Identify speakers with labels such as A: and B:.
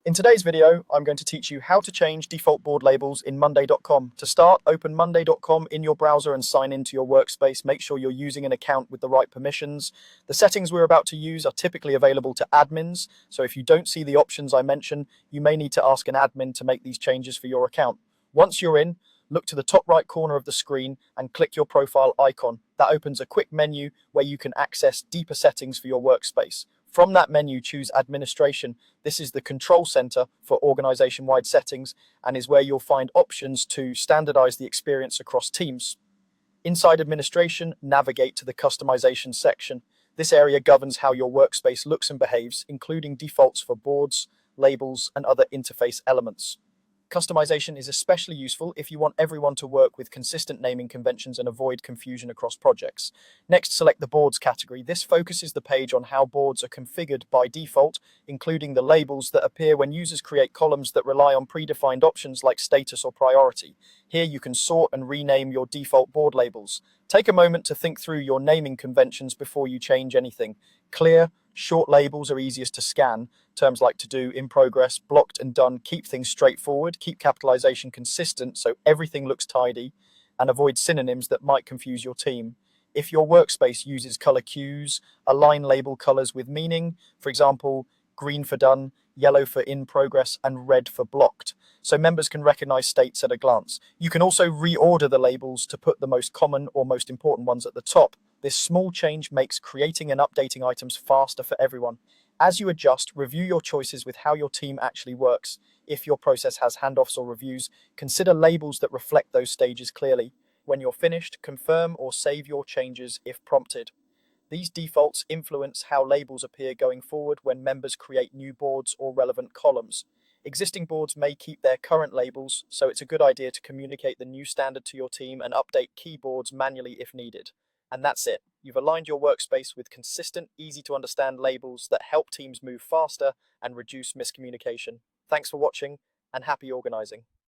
A: In today's video, I'm going to teach you how to change default board labels in Monday.com. To start, open Monday.com in your browser and sign into your workspace. Make sure you're using an account with the right permissions. The settings we're about to use are typically available to admins, so if you don't see the options I mention, you may need to ask an admin to make these changes for your account. Once you're in, look to the top right corner of the screen and click your profile icon. That opens a quick menu where you can access deeper settings for your workspace. From that menu, choose Administration. This is the control center for organization-wide settings and is where you'll find options to standardize the experience across teams. Inside Administration, navigate to the Customization section. This area governs how your workspace looks and behaves, including defaults for boards, labels, and other interface elements. Customization is especially useful if you want everyone to work with consistent naming conventions and avoid confusion across projects. Next, select the Boards category. This focuses the page on how boards are configured by default, including the labels that appear when users create columns that rely on predefined options like status or priority. Here you can sort and rename your default board labels. Take a moment to think through your naming conventions before you change anything. Clear, short labels are easiest to scan. Terms like to do, in progress, blocked, and done keep things straightforward, keep capitalization consistent so everything looks tidy, and avoid synonyms that might confuse your team. If your workspace uses color cues, align label colors with meaning, for example, green for done, yellow for in progress, and red for blocked, so members can recognize states at a glance. You can also reorder the labels to put the most common or most important ones at the top. This small change makes creating and updating items faster for everyone. As you adjust, review your choices with how your team actually works. If your process has handoffs or reviews, consider labels that reflect those stages clearly. When you're finished, confirm or save your changes if prompted. These defaults influence how labels appear going forward when members create new boards or relevant columns. Existing boards may keep their current labels, so it's a good idea to communicate the new standard to your team and update keyboards manually if needed. And that's it. You've aligned your workspace with consistent, easy to understand labels that help teams move faster and reduce miscommunication. Thanks for watching and happy organizing.